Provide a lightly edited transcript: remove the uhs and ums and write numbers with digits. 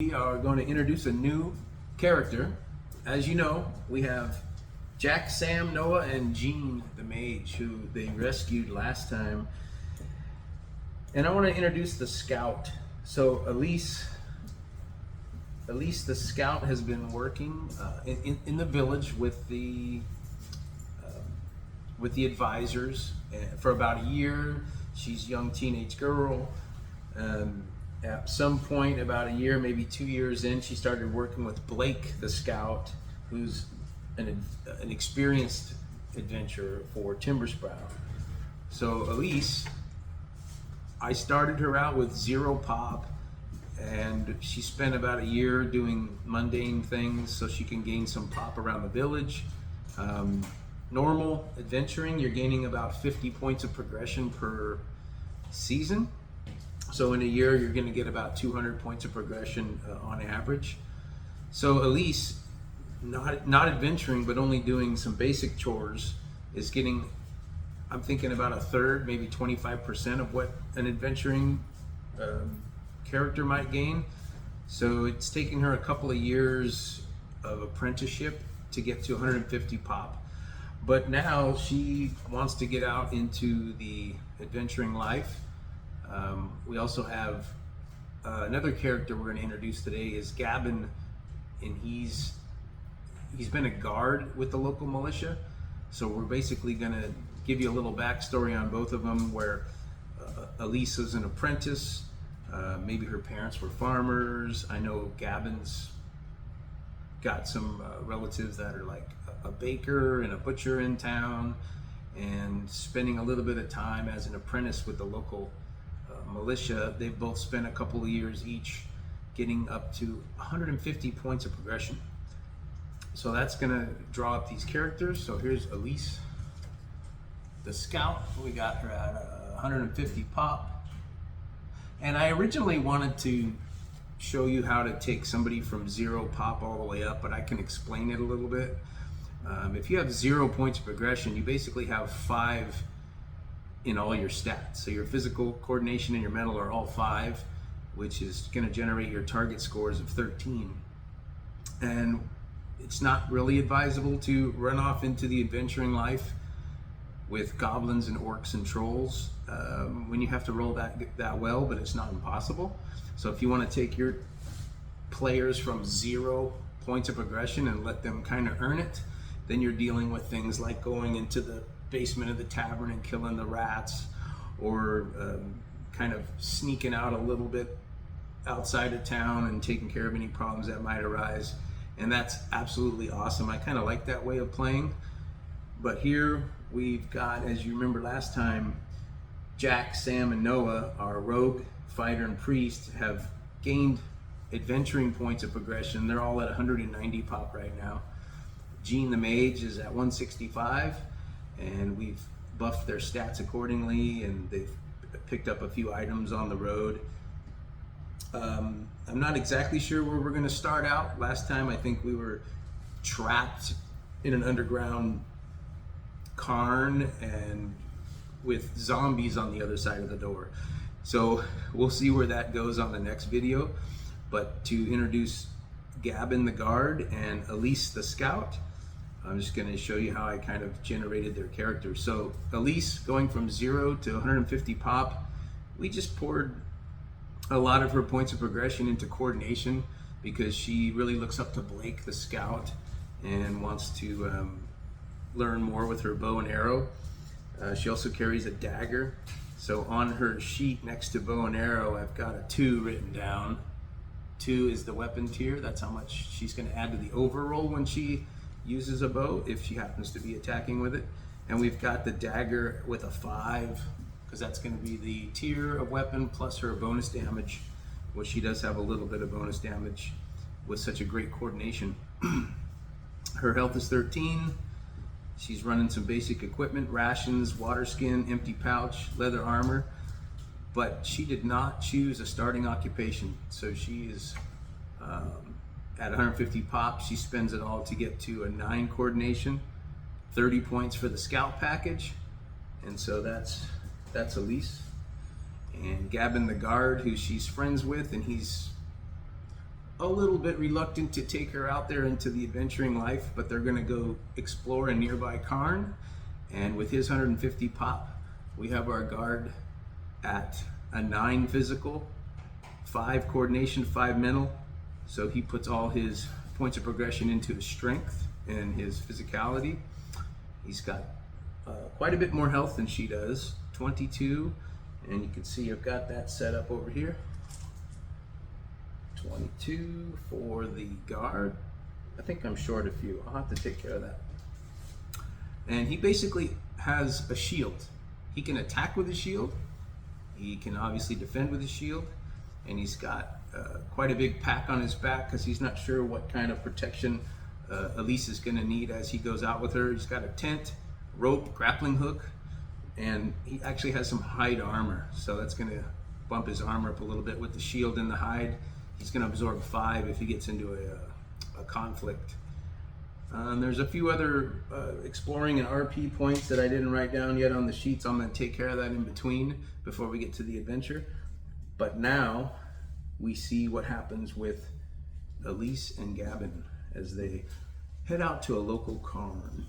We are going to introduce a new character. As you know, we have Jack, Sam, Noah, and Jean the mage, who they rescued last time. And I want to introduce the scout. So Elise the scout has been working in the village with the advisors for about a year. She's a young teenage girl. At some point, about a year, maybe 2 years in, she started working with Blake the scout, who's an experienced adventurer for Timber Sprout. So Elise, I started her out with 0 pop, and she spent about a year doing mundane things so she can gain some pop around the village. Normal adventuring, you're gaining about 50 points of progression per season. So in a year, you're going to get about 200 points of progression on average. So Elise, not adventuring, but only doing some basic chores, is getting, I'm thinking about a third, maybe 25% of what an adventuring character might gain. So it's taking her a couple of years of apprenticeship to get to 150 pop. But now she wants to get out into the adventuring life. We also have another character we're going to introduce today is Gavin, and he's been a guard with the local militia. So we're basically going to give you a little backstory on both of them, where Elise is an apprentice. Maybe her parents were farmers. I know Gavin's got some relatives that are like a baker and a butcher in town, and spending a little bit of time as an apprentice with the local militia. They've both spent a couple of years each getting up to 150 points of progression. So that's gonna draw up these characters. So here's Elise the scout. We got her at 150 pop. And I originally wanted to show you how to take somebody from 0 pop all the way up, but I can explain it a little bit. If you have 0 points of progression, you basically have 5 in all your stats. So your physical, coordination, and your mental are all 5, which is going to generate your target scores of 13. And it's not really advisable to run off into the adventuring life with goblins and orcs and trolls when you have to roll that well, but it's not impossible. So if you want to take your players from 0 points of progression and let them kind of earn it, then you're dealing with things like going into the basement of the tavern and killing the rats, or kind of sneaking out a little bit outside of town and taking care of any problems that might arise. And that's absolutely awesome. I kind of like that way of playing. But here we've got, as you remember last time, Jack, Sam, and Noah, our rogue, fighter, and priest, have gained adventuring points of progression. They're all at 190 pop right now. Jean the mage is at 165, and we've buffed their stats accordingly, and they've picked up a few items on the road. I'm not exactly sure where we're going to start out. Last time I think we were trapped in an underground cairn and with zombies on the other side of the door. So we'll see where that goes on the next video. But to introduce Gavin the guard and Elise the scout, I'm just going to show you how I kind of generated their characters. So Elise, going from 0 to 150 pop, we just poured a lot of her points of progression into coordination, because she really looks up to Blake the scout and wants to learn more with her bow and arrow. She also carries a dagger. So on her sheet next to bow and arrow, I've got a 2 written down. 2 is the weapon tier. That's how much she's going to add to the overroll when she uses a bow, if she happens to be attacking with it. And we've got the dagger with a 5, because that's going to be the tier of weapon plus her bonus damage, which she does have a little bit of bonus damage with such a great coordination. Her health is 13. She's running some basic equipment: rations, water skin, empty pouch, leather armor. But she did not choose a starting occupation, so she is at 150 pop. She spends it all to get to a 9 coordination, 30 points for the scout package, and so that's Elise. And Gavin the guard, who she's friends with, and he's a little bit reluctant to take her out there into the adventuring life, but they're going to go explore a nearby cairn. And with his 150 pop, we have our guard at a 9 physical, 5 coordination, 5 mental. So he puts all his points of progression into his strength and his physicality. He's got quite a bit more health than she does, 22. And you can see I've got that set up over here. 22 for the guard. I think I'm short a few. I'll have to take care of that. And he basically has a shield. He can attack with a shield. He can obviously defend with a shield. And he's got quite a big pack on his back because he's not sure what kind of protection Elise is going to need as he goes out with her. He's got a tent, rope, grappling hook, and he actually has some hide armor. So that's going to bump his armor up a little bit with the shield and the hide. He's going to absorb 5 if he gets into a conflict. There's a few other exploring and RP points that I didn't write down yet on the sheets. I'm going to take care of that in between before we get to the adventure. But now we see what happens with Elise and Gavin as they head out to a local cairn.